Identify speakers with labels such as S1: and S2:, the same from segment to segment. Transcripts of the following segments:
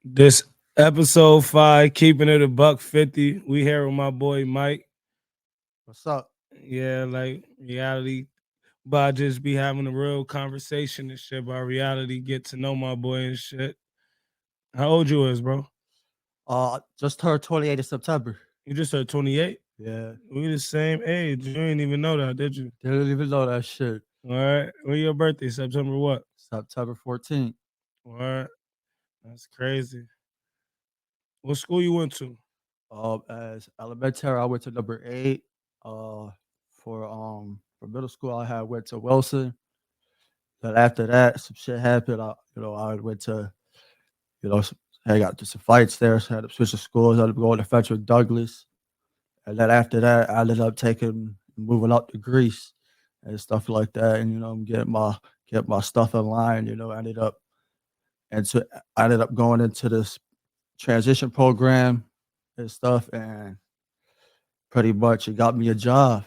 S1: This episode 5, keeping it a buck 50. We here with my boy Mike.
S2: What's up?
S1: Yeah, like reality. But I just be having a real conversation and shit about reality, get to know my boy and shit. How old you is, bro?
S2: Just turned 28 in September.
S1: You just turned 28?
S2: Yeah,
S1: We the same age. You didn't even know that, did you?
S2: didn't even know that shit.
S1: All right. When your birthday? September what?
S2: September 14th.
S1: All right. That's crazy. What school you went to?
S2: As elementary, I went to number 8. Uh, for middle school, I had went to Wilson. Then after that, some shit happened. I went to, I got to some fights there. So I had to switch to schools. I had to go to Frederick Douglass. And then after that, I ended up moving up to Greece and stuff like that. And get my stuff in line. And so I ended up going into this transition program and stuff, and pretty much it got me a job.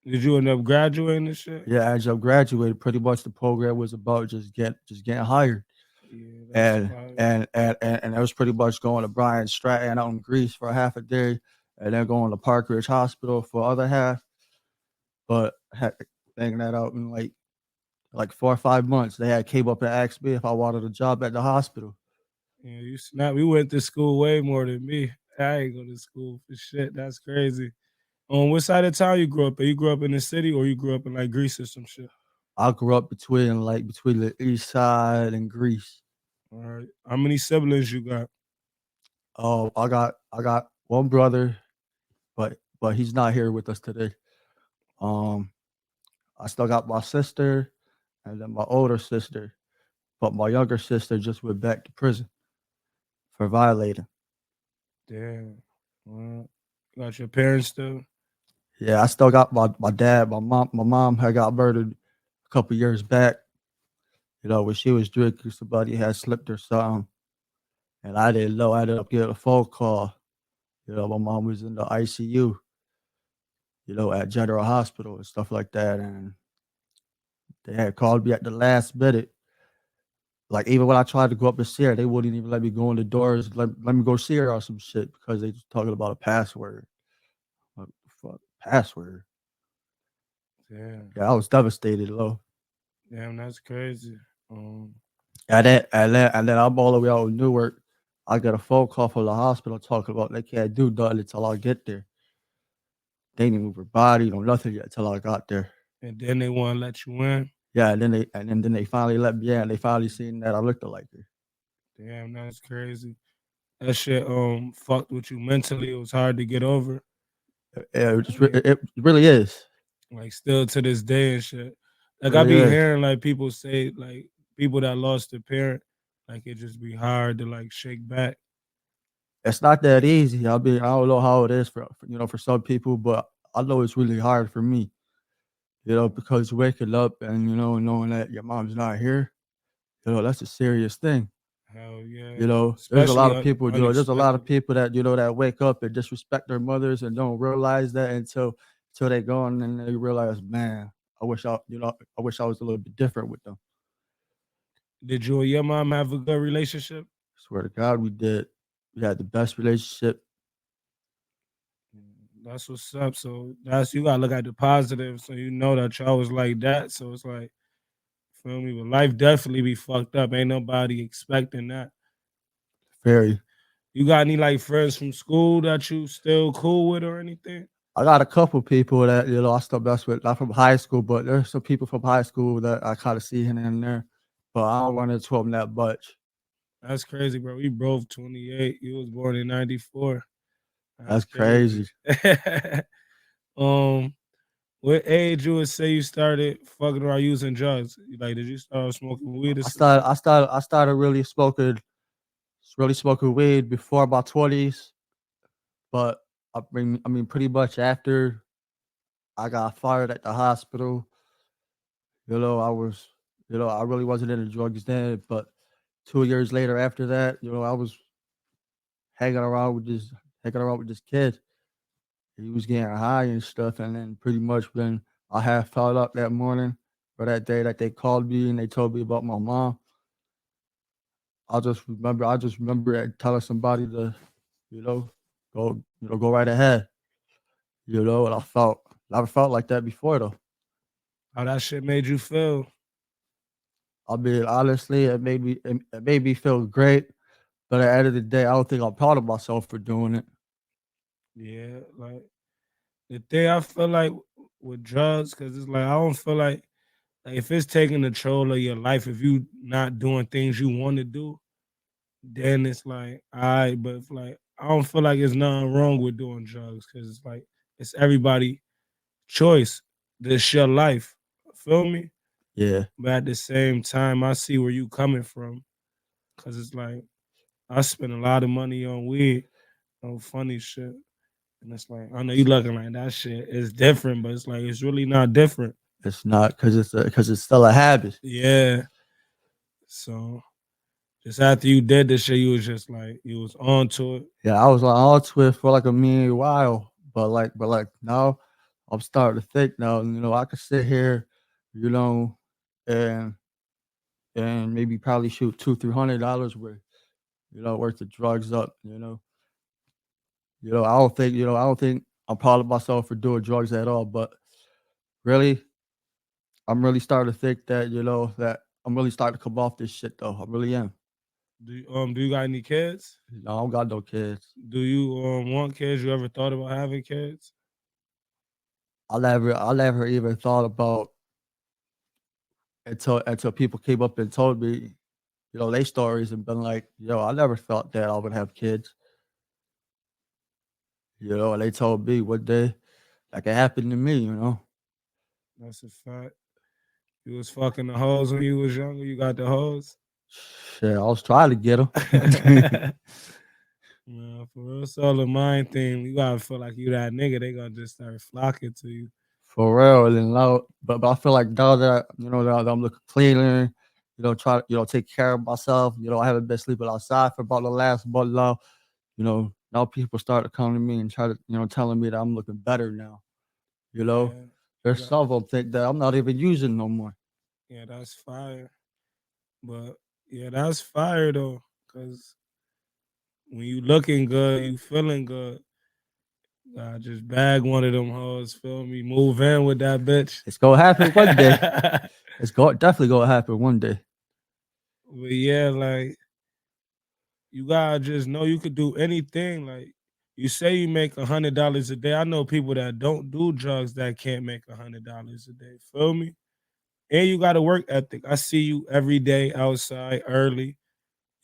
S1: Did you end up graduating and shit?
S2: Yeah, as I graduated, pretty much the program was about just getting hired,
S1: Yeah, that's
S2: and
S1: fine.
S2: and I was pretty much going to Brian Stratton out in Greece for half a day, and then going to Park Ridge Hospital for other half. But I had thinking that out in like 4 or 5 months, they had came up and asked me if I wanted a job at the hospital.
S1: Yeah, you snap. We went to school way more than me. I ain't go to school for shit. That's crazy. On what side of town you grew up at? You grew up in the city or you grew up in like Greece or some shit?
S2: I grew up between the east side and Greece.
S1: All right. How many siblings you got?
S2: Oh, I got one brother, but he's not here with us today. Um, I still got my sister and then my older sister, but my younger sister just went back to prison for violating.
S1: Damn. Well, got your parents still?
S2: Yeah, I still got my dad. My mom had got murdered a couple years back. When she was drinking, somebody had slipped her something, and I didn't know. I ended up getting a phone call. My mom was in the ICU. At General Hospital and stuff like that, and they had called me at the last minute. Like even when I tried to go up and see her, they wouldn't even let me go in the doors. Let me go see her or some shit because they just talking about a password. What the fuck? Password.
S1: Damn.
S2: Yeah, I was devastated, low.
S1: Damn, that's crazy. Um,
S2: And then I'm all the way out in Newark. I got a phone call from the hospital talking about they can't do nothing until I get there. They didn't move her body, no nothing yet until I got there.
S1: and then they want to let you in.
S2: Yeah, and then they finally let me in. They finally seen that I looked like her.
S1: Damn, that's crazy. That shit fucked with you mentally. It was hard to get over.
S2: Yeah,
S1: Yeah.
S2: it really is.
S1: Like still to this day and shit.
S2: It
S1: Like I
S2: really
S1: be
S2: is.
S1: hearing like people say like people that lost their parent, like it just be hard to like shake back.
S2: It's not that easy. I don't know how it is for some people, but I know it's really hard for me. Because waking up and knowing that your mom's not here, that's a serious thing.
S1: Hell yeah,
S2: There's a
S1: especially
S2: lot of people. There's a lot of
S1: unexpected.
S2: people that wake up and disrespect their mothers and don't realize that until they go on and they realize, man, I wish I was a little bit different with them.
S1: Did you and your mom have a good relationship?
S2: Swear to God, we did. We had the best relationship.
S1: That's what's up. So that's you gotta look at the positive. So you know that y'all was like that. So it's like, feel me? But life definitely be fucked up. Ain't nobody expecting that.
S2: Very.
S1: You got any like friends from school that you still cool with or anything?
S2: I got a couple people that I still mess with, not from high school, but there's some people from high school that I kind of see here and there, but I don't run into them that much.
S1: That's crazy, bro. We both 28. You was born in 94.
S2: That's
S1: That's crazy.
S2: crazy.
S1: um, what age you would say you started fucking around using drugs? Like, did you start smoking weed or
S2: I
S1: some shit?
S2: started, I started, I started really smoking weed before my 20s, but I mean, pretty much after I got fired at the hospital, I was, I really wasn't into drugs then, but 2 years later after that, I was hanging around with this kid. He was getting high and stuff, and then pretty much when I had found out that morning or that day that they called me and they told me about my mom, I just remember telling somebody to, you know, go right ahead. And never felt like that before though.
S1: How that shit made you feel?
S2: I mean, honestly, it made me feel great, but at the end of the day, I don't think I'm proud of myself for doing it.
S1: Yeah, like the thing I feel like with drugs, cause it's like I don't feel like if it's taking control of your life, if you not doing things you want to do, then it's like all right. But if like I don't feel like there's nothing wrong with doing drugs, cause it's like it's everybody choice. This your life. Feel me?
S2: Yeah,
S1: But at the same time, I see where you coming from, cause it's like I spend a lot of money on weed, on funny shit. And it's like, I know you looking like that shit is different, but it's like it's really not different.
S2: it's not because it's still a habit.
S1: Yeah. So just after you did this shit, you was just like you was on to it.
S2: Yeah, I was on Twitter for like a mean while, but now I'm starting to think now. I could sit here, you know, and maybe probably shoot $200-300 worth of drugs up. I don't think I'm proud of myself for doing drugs at all. But really, I'm really starting to think that that I'm really starting to come off this shit though. I really am.
S1: Do you got any kids?
S2: I don't got no kids.
S1: Do you want kids? You ever thought about having kids?
S2: I never even thought about until people came up and told me, their stories and been like, yo, I never thought that I would have kids. And they told me one day that could happen to me.
S1: That's a fact. You was fucking the hoes when you was younger. You got the hoes.
S2: Shit, I was trying to get them.
S1: Man, for real, it's all a mind thing. You gotta feel like you that nigga. They gonna just start flocking to you.
S2: For real. And now, but I feel like now that that I'm looking cleaner, try take care of myself. I haven't been sleeping outside for about the last month now. Now people start to come to me and try to telling me that I'm looking better now. You know,
S1: Yeah, you
S2: there's
S1: got.
S2: some of them think that I'm not even using no more.
S1: Yeah, that's fire. But yeah, that's fire though. Cause when you looking good, you feeling good. I just bag one of them hoes. Feel me? Move in with that bitch.
S2: It's gonna happen one day.
S1: But
S2: Definitely gonna happen one day.
S1: yeah, like you gotta just know you could do anything. Like you say you make $100 a day. I know people that don't do drugs that can't make $100 a day. Feel me? And you got a work ethic. I see you every day outside early.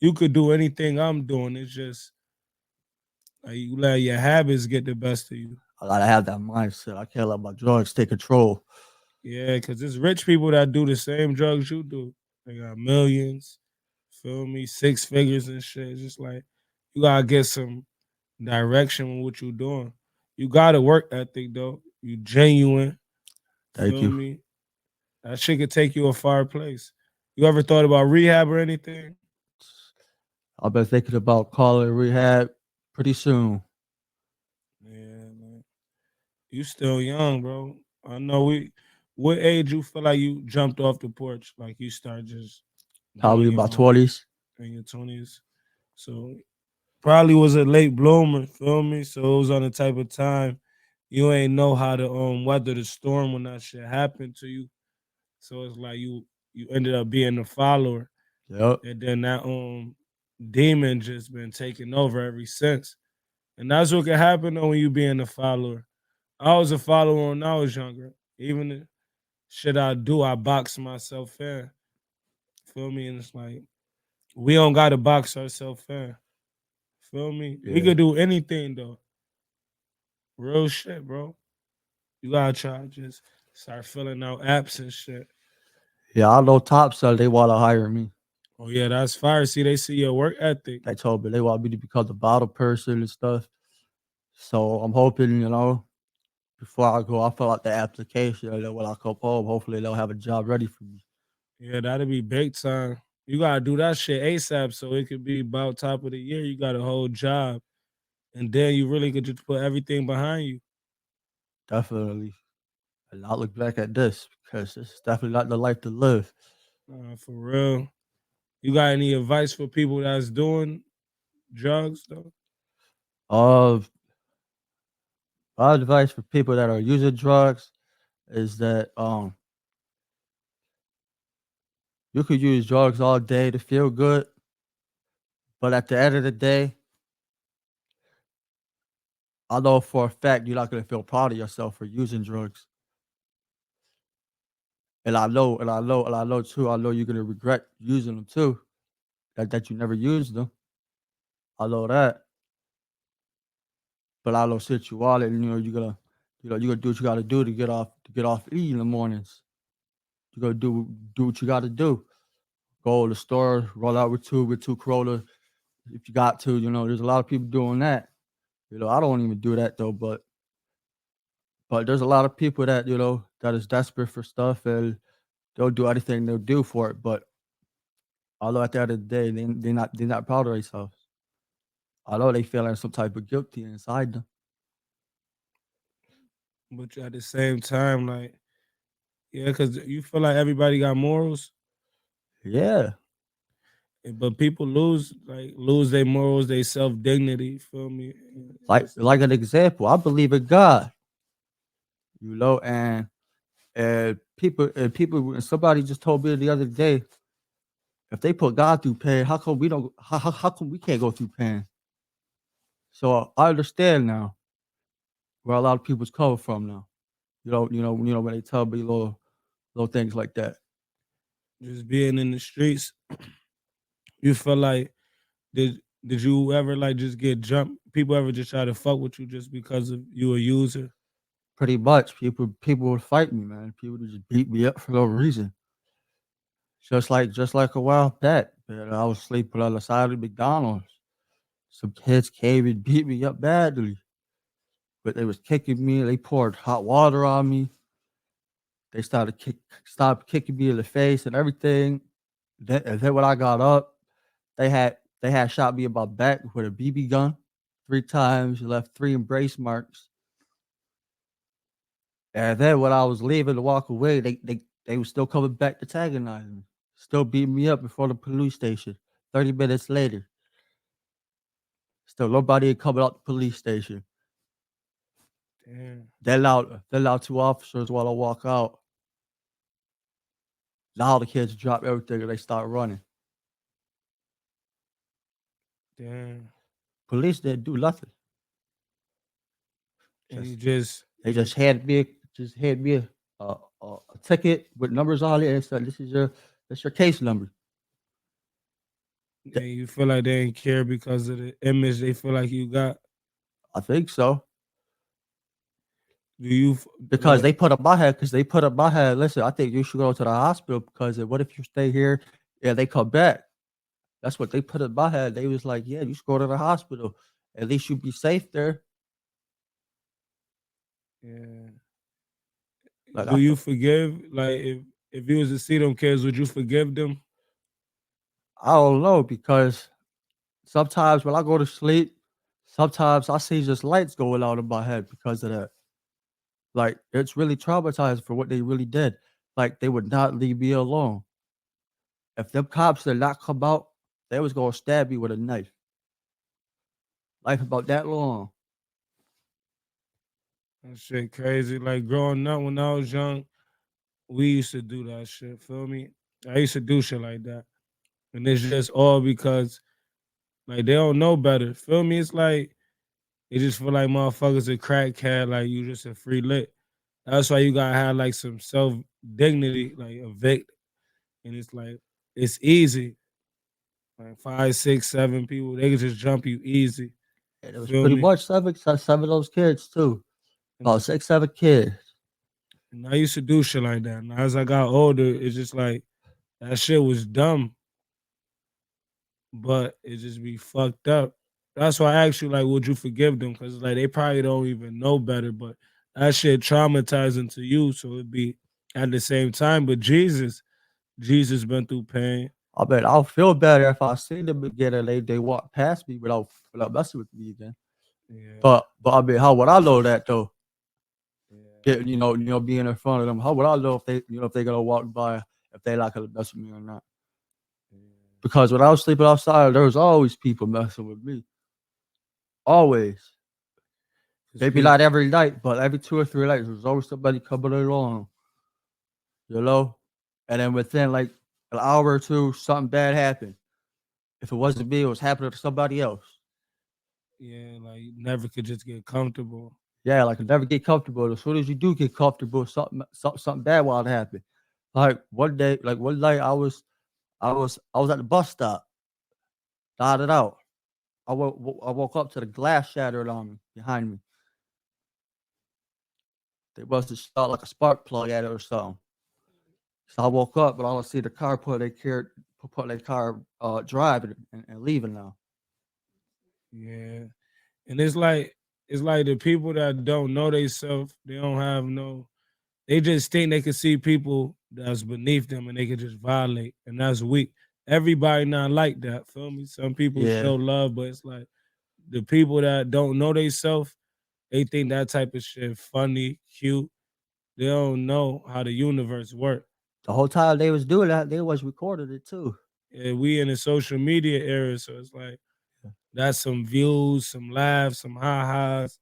S1: You could do anything I'm doing. It's just like you let your habits get the best of you.
S2: I gotta have that mindset. I can't let my drugs take control.
S1: Yeah, because it's rich people that do the same drugs you do. They got millions, feel me, six figures and shit. It's just like you gotta get some direction with what you doing. You got a work ethic though. You genuine,
S2: Thank
S1: feel
S2: you.
S1: me? That shit could take you a far place. You ever thought about rehab or anything?
S2: I've been thinking about calling rehab pretty soon.
S1: Yeah, man. You still young, bro. I know we. What age you feel like you jumped off the porch? Like you start just
S2: Probably
S1: doing
S2: in
S1: your
S2: my
S1: own
S2: 20s.
S1: in your 20s. So probably was a late bloomer, feel me? So it was on the type of time you ain't know how to weather the storm when that shit happened to you. So it's like you ended up being the follower.
S2: Yep.
S1: And then that demon just been taking over ever since. And that's what can happen though when you being a follower. I was a follower when I was younger. Even the shit I do, I box myself in. Feel me? And it's like we don't gotta box ourselves in. Feel me? We
S2: Yeah.
S1: could do anything though. Real shit, bro. You gotta try to just start filling out apps and shit.
S2: Yeah, I know Top said they want to hire me.
S1: Oh yeah, that's fire. See, they see your work ethic.
S2: They told me they want me to become the bottle person and stuff. So I'm hoping, before I go, I fill out the application, and then when I come home, hopefully they'll have a job ready for me.
S1: Yeah, that'd be big time. You gotta do that shit ASAP so it could be about top of the year. You got a whole job. And then you really could just put everything behind you.
S2: Definitely. And not look back at this because this is definitely not the life to live.
S1: For real. You got any advice for people that's doing drugs though?
S2: Uh, my advice for people that are using drugs is that you could use drugs all day to feel good, but at the end of the day, I know for a fact you're not gonna feel proud of yourself for using drugs. And I know too, I know you're gonna regret using them too. That you never used them. I know that. But I know since you are, and you're gonna do what you gotta do to get off E in the mornings. You gotta do what you gotta do. Go to the store, roll out with two Corolla if you got to. There's a lot of people doing that. I don't even do that though, but there's a lot of people that that is desperate for stuff and they'll do anything they'll do for it. But although at the end of the day, they're not proud of themselves. Although they feeling some type of guilty inside them.
S1: But at the same time, like, yeah, because you feel like everybody got morals,
S2: Yeah.
S1: but people lose their morals, their self dignity. Feel me?
S2: Like an example, I believe in God, and somebody just told me the other day, if they put God through pain, how come we don't how come we can't go through pain? So I understand now where a lot of people's coming from now. When they tell me little things like that.
S1: Just being in the streets, you feel like did you ever like just get jumped? People ever just try to fuck with you just because of you a user?
S2: Pretty much, people would fight me, man. People would just beat me up for no reason. Just like a while back, man, I was sleeping on the side of McDonald's. Some kids came and beat me up badly, but they was kicking me. They poured hot water on me. They stopped kicking me in the face and everything. And then when I got up, they had shot me in my back with a BB gun 3 times, left 3 embrace marks. And then when I was leaving to walk away, they were still coming back to antagonize me, still beating me up before the police station. 30 minutes later, still nobody had coming out the police station.
S1: Damn,
S2: They allowed 2 officers while I walk out. Now the kids drop everything and they start running.
S1: damn.
S2: Police didn't do nothing.
S1: And
S2: Just
S1: you
S2: they just
S1: just
S2: handed me a ticket with numbers on it and said, "This your case number."
S1: and you feel like they ain't care because of the image they feel like you got.
S2: I think so.
S1: Do you
S2: Because
S1: like?
S2: they put up my head. Because they put up my head. Listen, I think you should go to the hospital because what if you stay here and they come back? That's what they put in my head. They was like, yeah, you should go to the hospital. At least you be safe there.
S1: Yeah.
S2: Like
S1: Do
S2: I
S1: you
S2: feel,
S1: forgive? Like if you was to see them kids, would you forgive them?
S2: I don't know because sometimes when I go to sleep, sometimes I see just lights going out in my head because of that. Like it's really traumatizing for what they really did. Like they would not leave me alone. If them cops did not come out, they was gonna stab me with a knife. Life about that long.
S1: That shit crazy. Like growing up when I was young, we used to do that shit. Feel me? I used to do shit like that, and it's just all because like they don't know better. Feel me? It's like they just feel like motherfuckers a crackhead. Like you just a free lit. That's why you gotta have like some self dignity, like a vic, and it's like it's easy. Like 5, 6, 7 people, they can just jump you easy.
S2: And it was
S1: Feel
S2: pretty
S1: me?
S2: much seven of those kids too.
S1: And,
S2: About 6, 7 kids.
S1: and I used to do shit like that. And as I got older, it's just like that shit was dumb, but it just be fucked up. That's why I asked you, like, would you forgive them? Because like they probably don't even know better, but that shit traumatizing to you. So it'd be at the same time. But Jesus been through pain.
S2: I mean, I'll feel better if I see them again and they walk past me without messing with me again.
S1: Yeah,
S2: But I mean, how would I know that though?
S1: yeah,
S2: Being in front of them. How would I know if they gonna walk by if they not gonna mess with me or not?
S1: yeah.
S2: because when I was sleeping outside, there was always people messing with me. Always.
S1: 'Cause
S2: Maybe
S1: people,
S2: not every night, but every 2 or 3 nights, there's always somebody coming along, you know? And then within like an hour or two, something bad happened. If it wasn't me, it was happening to somebody else.
S1: yeah, like you never could just get comfortable.
S2: Yeah, like never get comfortable. As soon as you do get comfortable, something bad will happen. Like one day, like one night, I was at the bus stop, nodded out. I woke up to the glass shattered on me behind me. They must have shot like a spark plug at it or something. So I woke up, but all I see the car put their car driving and leaving now.
S1: Yeah, and it's like the people that don't know they self, they don't have no. They just think they can see people that's beneath them and they can just violate, and that's weak. Everybody not like that. Feel me? Some people
S2: Yeah,
S1: show love, but it's like the people that don't know they self, they think that type of shit funny, cute. They don't know how the universe works.
S2: the whole time they was doing that, they was recording it too.
S1: And we in the social media era, so it's like that's some views, some laughs, some ha-has.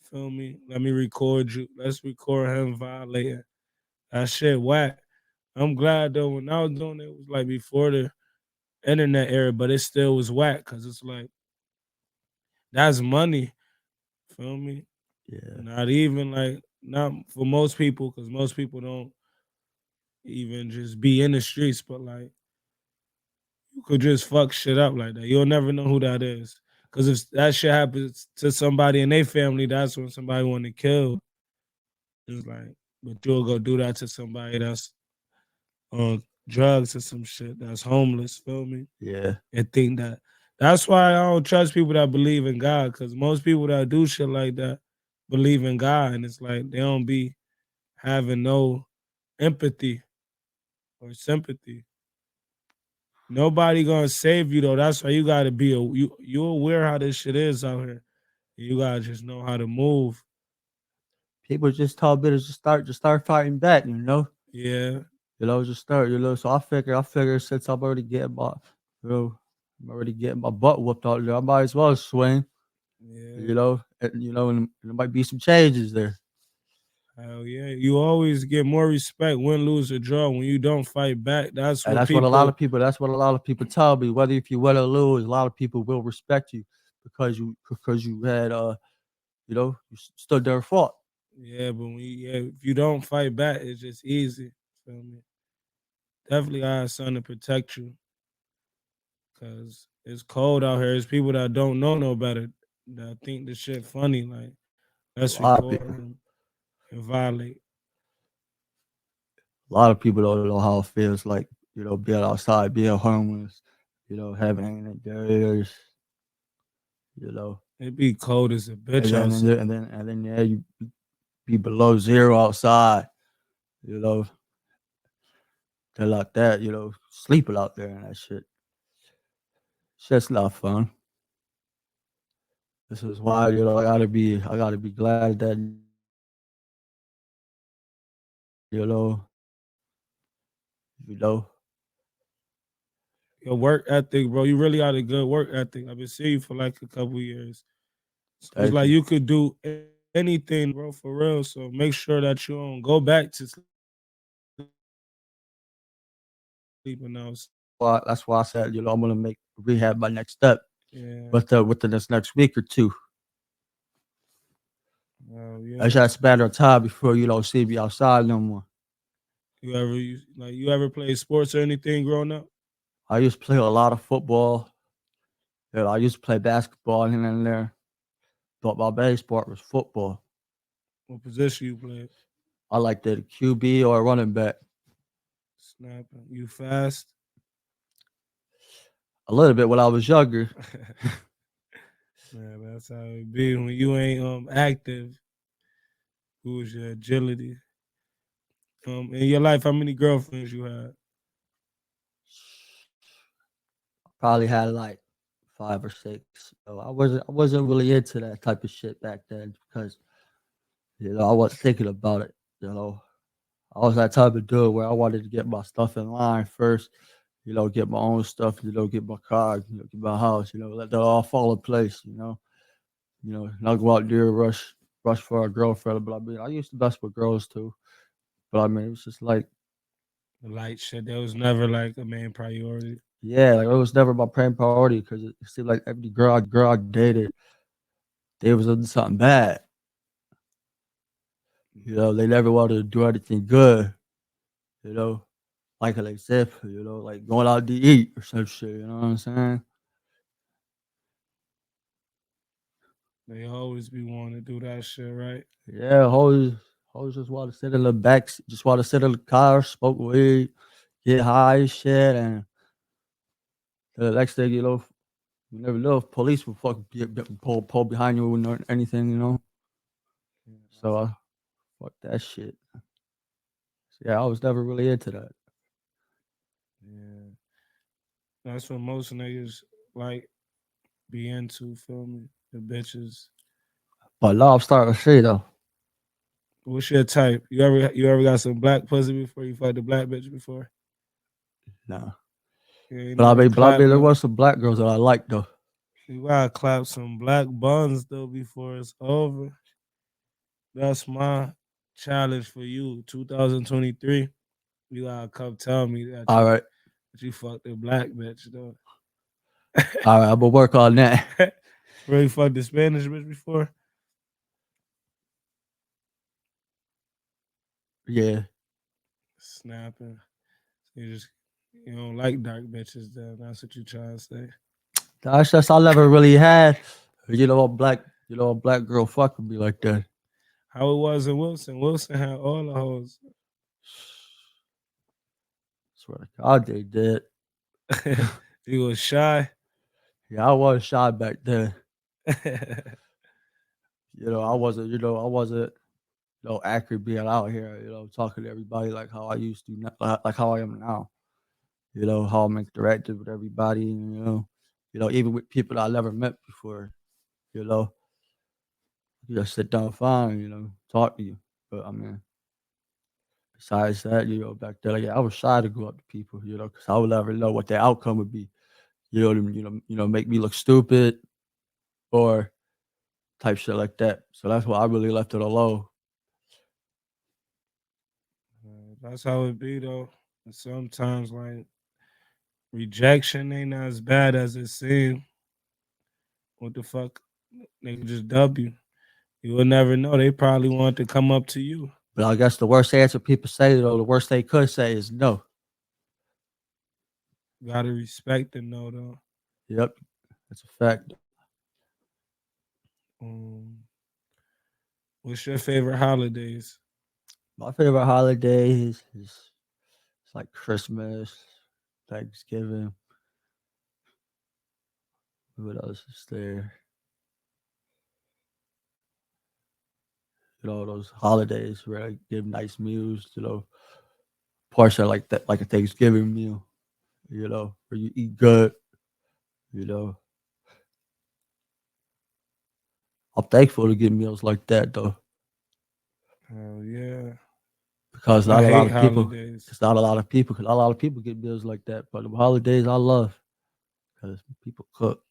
S1: Feel me? Let me record you. Let's record him violating. That shit whack. I'm glad though when I was doing it, it was like before the internet era, but it still was whack because it's like that's money. Feel me?
S2: Yeah,
S1: Not even like not for most people, because most people don't even just be in the streets, but like you could just fuck shit up like that. You'll never know who that is. Cause if that shit happens to somebody in their family, that's when somebody want to kill. It's like, but you'll go do that to somebody that's on drugs or some shit that's homeless. Feel me?
S2: yeah.
S1: And think that. That's why I don't trust people that believe in God. Cause most people that do shit like that believe in God, and it's like they don't be having no empathy or sympathy. Nobody gonna save you though. That's why you gotta be you aware how this shit is out here. You gotta just know how to move.
S2: People just told me to just start fighting back.
S1: Yeah,
S2: Just start. So I figure since you know, I'm already getting my butt whooped out there. I might as well swing.
S1: yeah.
S2: And there might be some changes there.
S1: Hell yeah. You always get more respect, win, lose, or draw. When you don't fight back, that's
S2: And
S1: what
S2: that's what a lot
S1: people
S2: of people. That's what a lot of people tell me. Whether if you win or lose, a lot of people will respect you because you had you stood there and fought.
S1: yeah, but if you don't fight back, it's just easy. Feel me? Definitely I have something to protect you. Cause it's cold out here. There's people that don't know no better that think this shit funny. Like,
S2: A
S1: let's
S2: lot of
S1: record
S2: people.
S1: him and violate.
S2: A lot of people don't know how it feels like being outside, being homeless, having barriers, you know,
S1: It be cold as a
S2: and
S1: bitch
S2: then and then
S1: outside.
S2: and then, and then yeah, you be below zero outside, you know, they're like that, sleeping out there and that shit. Shit's not fun. This is why I gotta be glad that you know
S1: Your work ethic, bro. You really got a good work ethic. I've been seeing you for like a couple years. So it's
S2: thank
S1: like
S2: you.
S1: you could do anything, bro, for real. So make sure that you don't go back to sleeping outside.
S2: That's why I said I'm gonna make rehab my next step,
S1: Yeah.
S2: but within this next week or two.
S1: Oh
S2: I just
S1: yeah.
S2: had to spend our time before you don't see me outside no more.
S1: You ever play sports or anything growing up?
S2: I used to play a lot of football. I used to play basketball here and there, but my main sport was football.
S1: What position you play?
S2: I liked the QB or running back
S1: Snapping. You fast?
S2: a little bit when I was younger.
S1: Man, that's how it be when you ain't active. Who's your agility? In your life, how many girlfriends you had?
S2: Probably had like 5 or 6. I wasn't really into that type of shit back then because I wasn't thinking about it. I was that type of dude where I wanted to get my stuff in line first, get my own stuff, get my car, get my house, let that all fall in place, not go out there rush for a girlfriend. But I mean, I used to best with girls too. But I mean, it was just like,
S1: The light shit that was never like a main priority.
S2: yeah, like it was never my prime priority because it seemed like every girl I dated, they was into something bad. They never wanted to do anything good. You know, like a like zip. Like going out to eat or some shit. You know what I'm saying?
S1: They always be wanting to do that shit, right?
S2: Yeah, always just want to sit in the back, just want to sit in the car, smoke weed, get high and shit, and the next thing you never know if police will fucking pull behind you or anything.
S1: Yeah,
S2: So fuck that shit. So, yeah, I was never really into that.
S1: yeah. That's what most niggas like be into, feel me? The bitches.
S2: But now I'm starting to see though.
S1: What's your type? You ever got some black pussy before? You fucked a black bitch before?
S2: Nah.
S1: You ain't
S2: But I
S1: never
S2: mean, but I
S1: clapped
S2: mean, there
S1: no.
S2: was some black girls that I liked though.
S1: You gotta clap some black buns though before it's over. That's my challenge for you, 2023. You gotta come tell me
S2: All right,
S1: that you fucked a black bitch though.
S2: all right, I'm gonna work on that.
S1: Really fucked the Spanish bitch before?
S2: Yeah,
S1: Snapping. You don't like dark bitches then. That's what you trying to say.
S2: that's just I never really had. A black girl fucking me like that.
S1: How it was in Wilson. Wilson had all the hoes.
S2: Swear to God, they did.
S1: You was shy.
S2: Yeah, I was shy back then.
S1: Yeah.
S2: I wasn't. I wasn't. Accurate being out here. Talking to everybody like how I used to, like how I am now. How I'm interacting with everybody. Even with people that I never met before. You know, you just sit down fine. Talk to you. But I mean, besides that, back then, like, yeah, I was shy to go up to people. Because I would never know what the outcome would be. Make me look stupid or type shit like that. So that's why I really left it alone.
S1: That's how it be though. And sometimes like rejection ain't as bad as it seems. What the fuck? They could just dub you. You will never know. They probably want to come up to you.
S2: But I guess the worst answer people say, the worst they could say is no.
S1: Gotta respect the no though.
S2: Yep, that's a fact.
S1: Um, what's your favorite holidays?
S2: My favorite holidays is it's like Christmas, Thanksgiving. What else is there? Those holidays where I give nice meals. Portion like that, like a Thanksgiving meal. Where you eat good. You know, I'm thankful to get meals like that though,
S1: Hell yeah.
S2: because
S1: I
S2: not a lot
S1: hate
S2: of people.
S1: holidays.
S2: It's not a lot of people. Because not a lot of people get meals like that. But the holidays I love because people cook.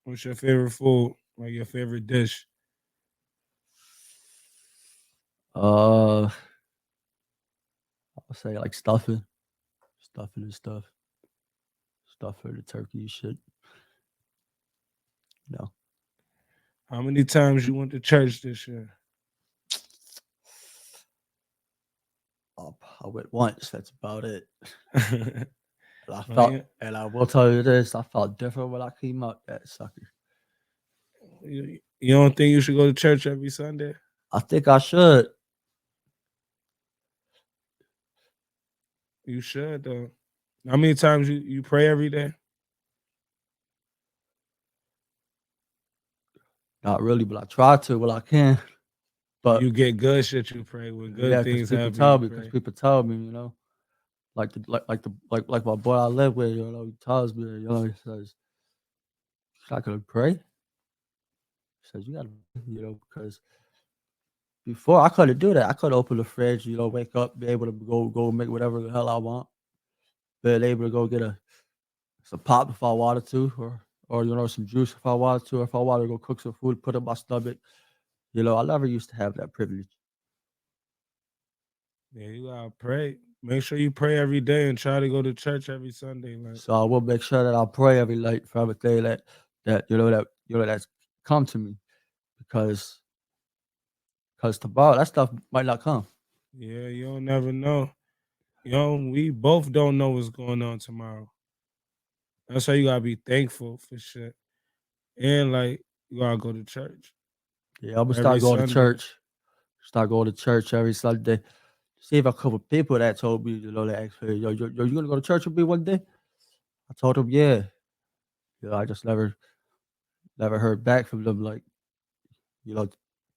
S1: What's your favorite food? Like your favorite dish?
S2: I'll say like stuffing and stuff for the turkey and shit. No,
S1: How many times you went to church this year?
S2: I went once. That's about it. And
S1: Oh, yeah.
S2: and I will tell you this, I felt different when I came out that sucker.
S1: You don't think you should go to church every Sunday?
S2: I think I should.
S1: You should though. How many times you pray every day?
S2: Not really, but I try to when I can.
S1: You
S2: But
S1: get good shit you pray when good
S2: yeah,
S1: things happen you
S2: because
S1: pray.
S2: people tell me, like my boy I live with, he tells me, he says, "You're not gonna pray." He says, "You gotta, because before I couldn't do that. I couldn't open the fridge, wake up, be able to go make whatever the hell I want. been able to go get some pop if I wanted to, or some juice if I wanted to, or if I wanted to go cook some food, put in my stomach. I never used to have that privilege.
S1: Yeah, you gotta pray. Make sure you pray every day and try to go to church every Sunday. Like,
S2: So I will make sure that I pray every night for everything that's come to me, because tomorrow that stuff might not come.
S1: yeah, you don't never know. We both don't know what's going on tomorrow. That's why you gotta be thankful for shit. And like you gotta go to church
S2: Yeah, I'm gonna
S1: every
S2: start going to
S1: Sunday.
S2: church. Start going to church every Sunday. See if a couple people that told me, they asked me, yo, you gonna go to church with me one day? I told them, yeah. I just never heard back from them. Like, you know,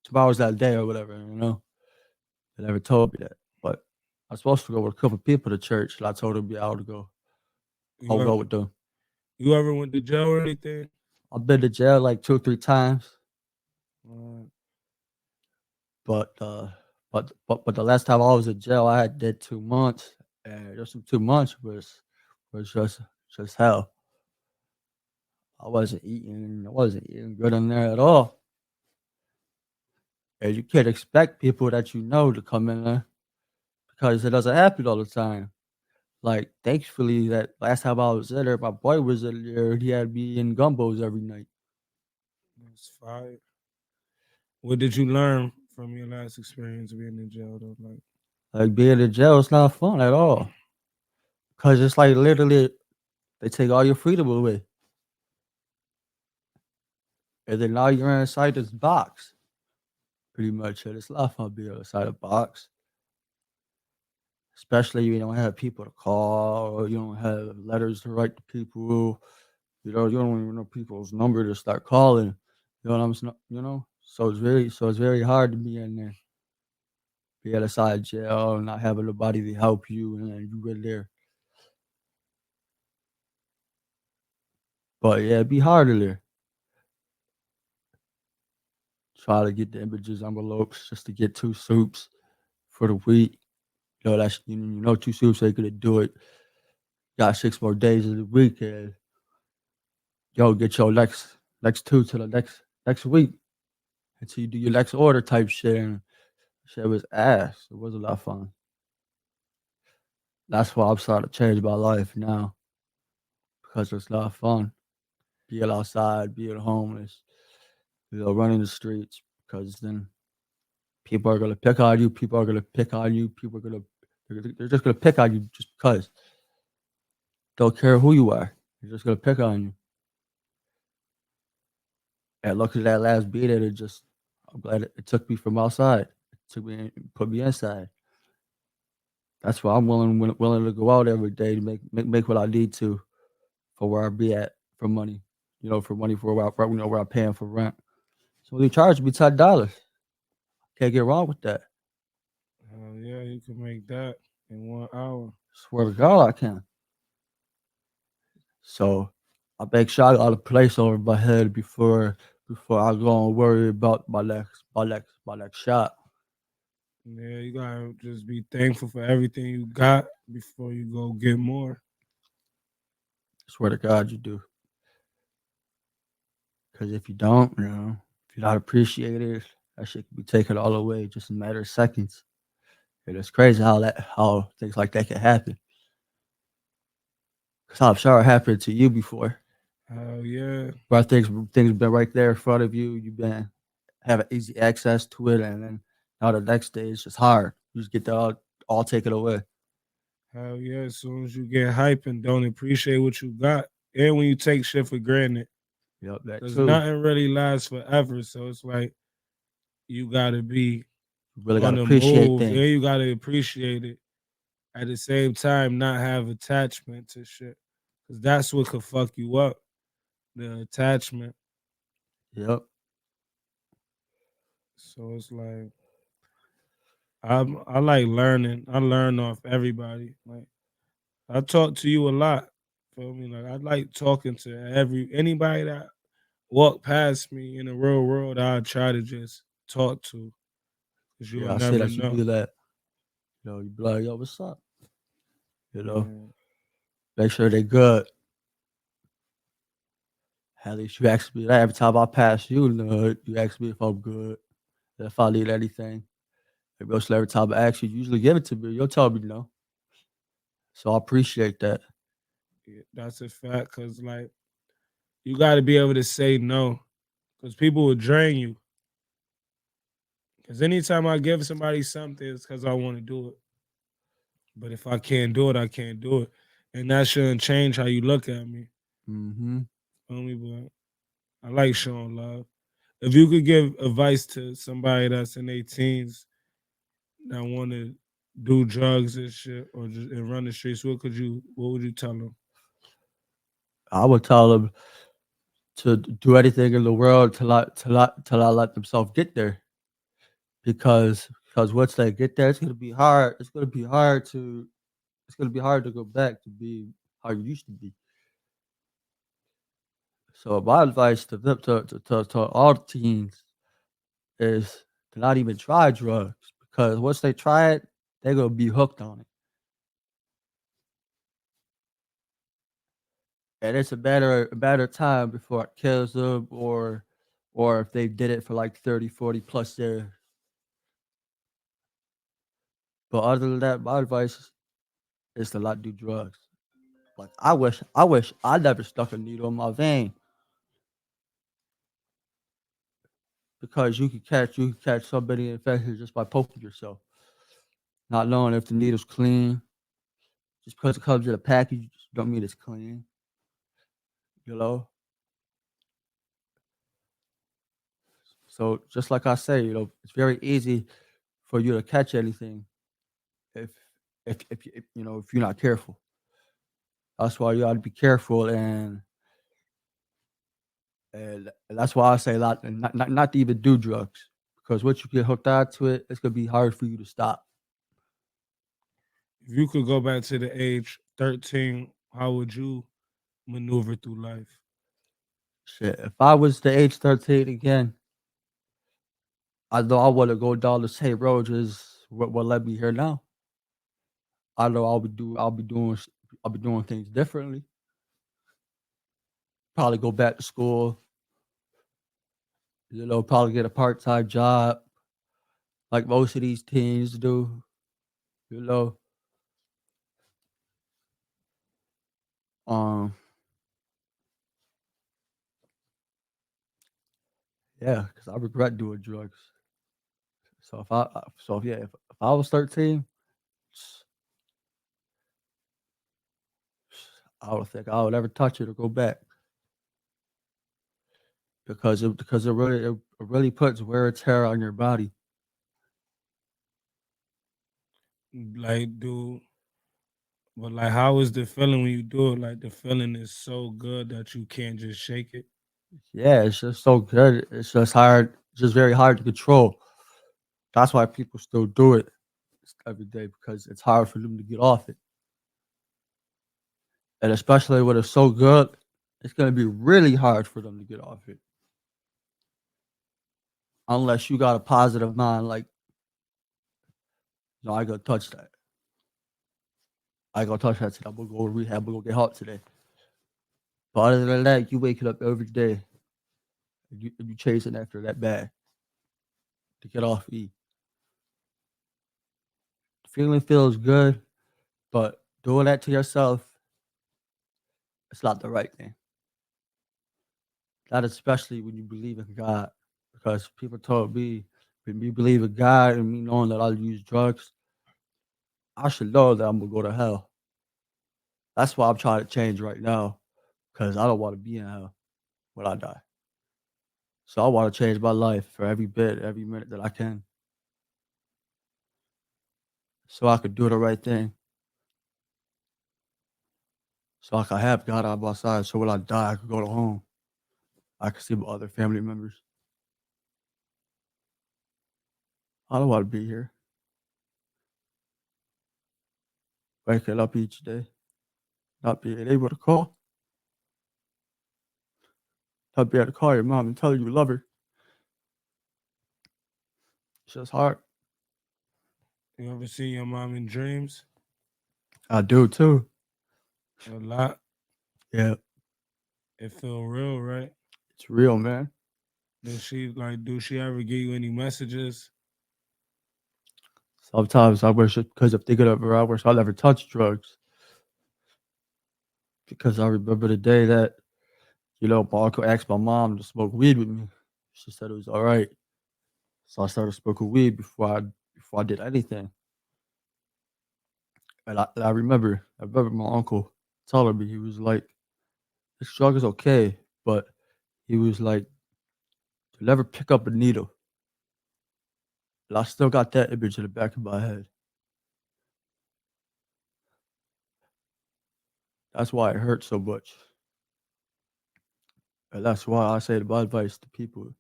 S2: tomorrow's that day or whatever. They never told me that. But I was supposed to go with a couple people to church, and I told them, yeah, I would go.
S1: You
S2: I'll go
S1: ever,
S2: with them.
S1: you ever went to jail or anything?
S2: I've been to jail like 2 or 3 times,
S1: Uh,
S2: but the last time I was in jail, I had did 2 months, and just 2 months was just hell. I wasn't eating good in there at all. And you can't expect people that you know to come in there, because it doesn't happen all the time. Like, thankfully, that last time I was in there, my boy was in there, and he had me in gumbos every night.
S1: that's fire. What did you learn from your last experience being in jail though? Like,
S2: Like, being in jail is not fun at all, because it's like literally they take all your freedom away, and then now you're inside this box, pretty much. And it's not fun being inside a box, especially you don't have people to call, or you don't have letters to write to people. You don't even know people's number to start calling. You know what I'm saying? So it's very hard to be in there, be outside jail, and not having nobody to help you, and then you in there. But yeah, it'd be harder there. Try to get the images envelopes just to get 2 soups for the week. That's 2 soups ain't gonna do it. Got 6 more days of the week, and get your next two to the next week until you do your next order type shit. And shit was ass. It was a lot of fun. That's why I'm starting to change my life now, because it's not fun being outside, being homeless, running the streets, because then people are gonna pick on you. People are gonna pick on you. They're just gonna pick on you just because. Don't care who you are. They're just gonna pick on you. And luckily that last beat it just, I'm glad it took me from outside. It took me and put me inside. That's why I'm willing to go out every day to make what I need to for where I be at, for money. For money for where I'm paying for rent. So they charge me $10. Can't get wrong with that.
S1: hell yeah, you can make that in 1 hour.
S2: Swear to God I can. So I make sure I got a place over my head before I go and worry about my next shot.
S1: Yeah, you gotta just be thankful for everything you got before you go get more.
S2: Swear to God you do. Because if you don't, if you're not appreciated, that shit can be taken all away just in a matter of seconds. And it's crazy how things like that can happen. Because I'm sure it happened to you before.
S1: Hell yeah.
S2: Where things been right there in front of you. You've been having easy access to it, and then now the next day it's just hard. You just get that all taken away.
S1: Hell yeah. As soon as you get hype and don't appreciate what you got, and when you take shit for granted,
S2: Yep, that
S1: because
S2: too.
S1: nothing really lasts forever. So it's like you gotta be
S2: You really
S1: on
S2: gotta
S1: the
S2: appreciate
S1: move, and
S2: things.
S1: you gotta appreciate it. At the same time, not have attachment to shit, because that's what could fuck you up. The attachment.
S2: Yep.
S1: So it's like I like learning. I learn off everybody. Like I talk to you a lot. Feel me? Like I like talking to anybody that walk past me in the real world. I try to just talk to, cause you'll
S2: Yeah, I see
S1: never
S2: that you
S1: know.
S2: do that. You be like, yo, what's up? You know.
S1: Yeah.
S2: Make sure they good. At least you ask me that every time I pass you in the hood. You ask me if I'm good, if I need anything. And mostly every time I ask you, you usually give it to me. You'll tell me no. So I appreciate that.
S1: Yeah, that's a fact. Cause like you got to be able to say no. Cause people will drain you. Cause anytime I give somebody something, it's cause I want to do it. But if I can't do it, I can't do it, and that shouldn't change how you look at me.
S2: Mm-hmm.
S1: Feel me? But I like showing love. If you could give advice to somebody that's in their teens that want to do drugs and shit or just and run the streets, what would you tell them?
S2: I would tell them to do anything in the world till I let themselves get there. Because once they get there, it's gonna be hard. It's gonna be hard to go back to be how you used to be. So my advice to them to all the teens is to not even try drugs because once they try it, they're gonna be hooked on it. And it's a matter of time before it kills them or if they did it for like 30, 40 plus years. But other than that, my advice is to not do drugs. Like I wish I never stuck a needle in my vein because you can catch somebody infected just by poking yourself, not knowing if the needle's clean. Just because it comes in a package, don't mean it's clean. You know. So just like I say, it's very easy for you to catch anything if if you're not careful. That's why you got to be careful and that's why I say a lot and not to even do drugs because once you get hooked on to it, it's gonna be hard for you to stop.
S1: If you could go back to the age 13, how would you maneuver through life?
S2: Shit, if I was the age 13 again, I know I want to go down the same road as what led me here now. I know I'll be doing things differently. Probably go back to school. Probably get a part-time job like most of these teens do. You know, um, yeah, because I regret doing drugs. If I was 13, I don't think I would ever touch it or go back because it really puts wear and tear on your body.
S1: Like, but like, how is the feeling when you do it? Like, the feeling is so good that you can't just shake it.
S2: Yeah, it's just so good. It's just hard, just very hard to control. That's why people still do it every day because it's hard for them to get off it. And especially when it's so good, it's gonna be really hard for them to get off it. Unless you got a positive mind, like, no, I gotta touch that. I ain't gonna touch that today. I'm gonna go to rehab, I'm gonna get help today. But other than that, you waking up every day and you chasing after that bag to get off E. The feeling feels good, but doing that to yourself, it's not the right thing. Not especially when you believe in God. Because people told me when me believe in God and me knowing that I'll use drugs, I should know that I'm gonna go to hell. That's why I'm trying to change right now. Because I don't want to be in hell when I die. So I want to change my life for every bit, every minute that I can. So I could do the right thing. So I could have God on my side. So when I die, I could go to home. I could see my other family members. I don't want to be here. Waking up each day, not being able to call, not being able to call your mom and tell her you love her. It's just hard.
S1: You ever see your mom in dreams?
S2: I do too.
S1: A lot.
S2: Yeah,
S1: It feel real, right?
S2: it's real, man.
S1: Does she like? Do she ever give you any messages?
S2: Sometimes I wish because if thinking of her, I wish I never touched drugs because I remember the day that my uncle asked my mom to smoke weed with me. She said it was all right, so I started smoking weed before I did anything. And I remember my uncle telling me he was like, "This drug is okay," but he was like, "To never pick up a needle." And I still got that image in the back of my head. That's why it hurts so much. And that's why I say my advice to people,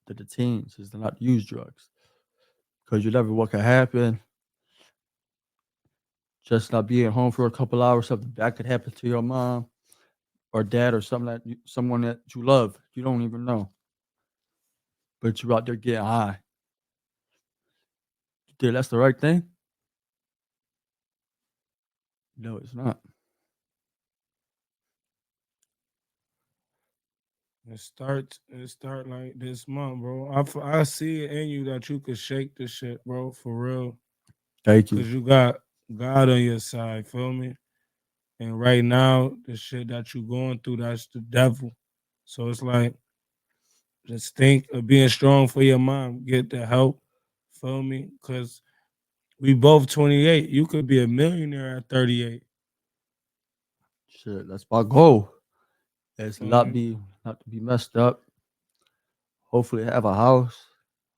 S2: to the teens, is to not use drugs. Because you never what can happen. Just not being home for a couple hours, something bad could happen to your mom or dad or someone that you love. You don't even know. But you're out there getting high. Dude, that's the right thing? No, it's not.
S1: It start like this month, bro. I see it in you that you could shake this shit, bro, for real.
S2: Thank you.
S1: Cause you got God on your side, feel me? And right now, the shit that you going through, that's the devil. So it's like, just think of being strong for your mom. Get the help, feel me? Cause we both 28. You could be a millionaire at 38.
S2: Shit, that's my goal. Is
S1: Feel me?
S2: not to be messed up. Hopefully have a house.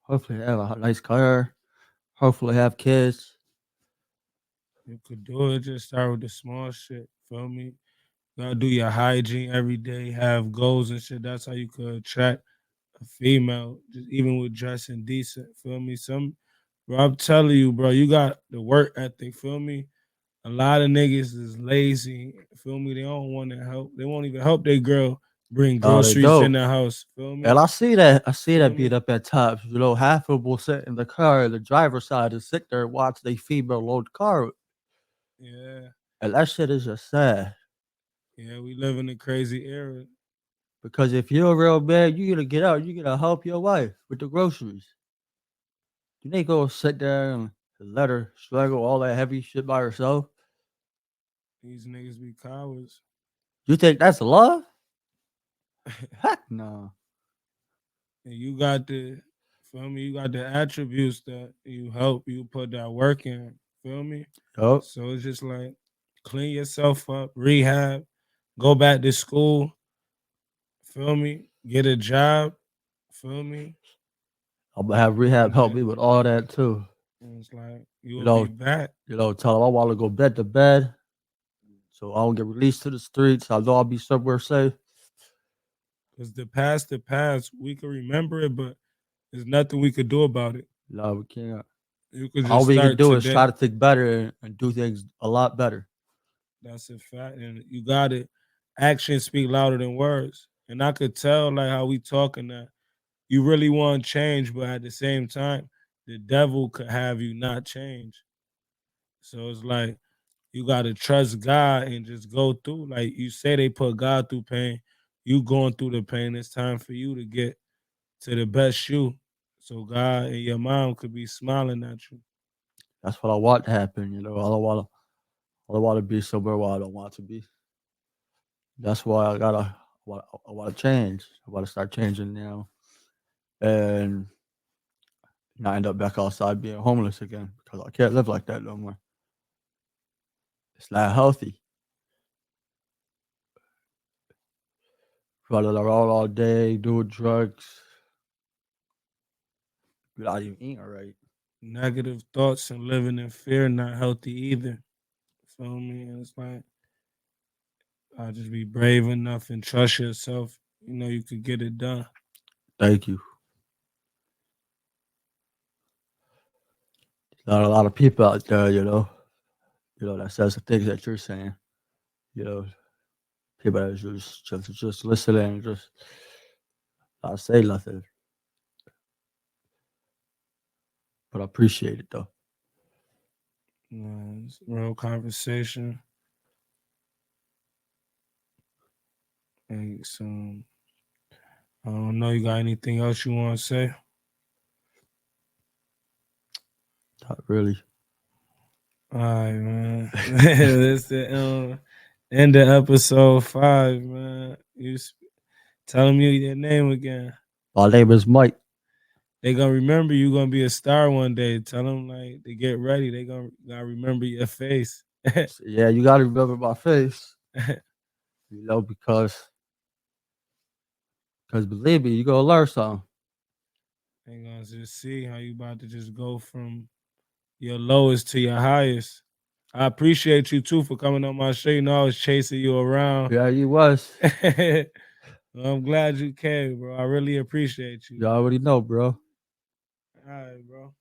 S2: Hopefully have a nice car. Hopefully have kids.
S1: You could do it. Just start with the small shit. Feel me? Gotta do your hygiene every day, have goals and shit. That's how you could attract a female, just even with dressing decent. Feel me? Bro, I'm telling you, bro, you got the work ethic. Feel me? A lot of niggas is lazy. Feel me? They don't want to help. They won't even help their girl bring
S2: No, they
S1: groceries in
S2: don't.
S1: the house. Feel
S2: And
S1: me?
S2: I see that
S1: Feel
S2: beat
S1: me?
S2: up at times. Half of them will sit in the car, the driver's side, and sit there and watch they female load the car.
S1: Yeah.
S2: And that shit is just sad.
S1: Yeah, we live in a crazy era.
S2: Because if you're a real man, you gotta get out. You gotta help your wife with the groceries. You ain't gonna sit there and let her struggle all that heavy shit by herself.
S1: These niggas be cowards.
S2: You think that's love? Heck no.
S1: And you got feel me, you got the attributes that you help, you put that work in, feel me?
S2: Yup.
S1: So it's just like clean yourself up, rehab, go back to school, feel me? Get a job, feel me?
S2: I'm gonna have rehab
S1: And
S2: help
S1: just
S2: me with all that too.
S1: and it's like you
S2: You
S1: will be
S2: know,
S1: back.
S2: tell them I want to go bed to bed, so I don't get released to the streets. I know I'll be somewhere safe.
S1: Cause the past, we can remember it, but there's nothing we could do about it.
S2: No, we can't.
S1: You could
S2: All
S1: just
S2: we can
S1: start
S2: do is
S1: today.
S2: try to think better and do things a lot better.
S1: That's a fact. And you got it. Actions speak louder than words. And I could tell like how we talking that you really want change, but at the same time, the devil could have you not change. So it's like you gotta trust God and just go through. Like you say, they put God through pain. You going through the pain. It's time for you to get to the best you. So God and your mom could be smiling at you.
S2: That's what I want to happen. I don't want to be somewhere where I don't want to be. That's why I want to change. I want to start changing now, and not end up back outside being homeless again because I can't live like that no more. It's not healthy. Running around all day, doing drugs, without even eating right.
S1: Negative thoughts and living in fear not healthy either. Feel me? And it's like I just be brave enough and trust yourself. You know you could get it done.
S2: Thank you. Not a lot of people out there, that says the things that you're saying. You know, people that just listening and just not say nothing, but I appreciate it though.
S1: It's real conversation. And so I don't know. You got anything else you want to say?
S2: Not really.
S1: All right, man. That's the end of episode 5, man. Tell me your name again.
S2: My name is Mike.
S1: They gonna remember you gonna be a star one day. Tell them like to get ready. They gonna remember your face. They
S2: Yeah, you gotta remember my face, because believe me, you gonna learn something.
S1: gonna just see how you about to just go from your lowest to your highest. I appreciate you too for coming on my show. You know I was chasing you around.
S2: Yeah, you was.
S1: I'm glad you came, bro. I really appreciate you,
S2: You
S1: man.
S2: already know, bro.
S1: All right, bro.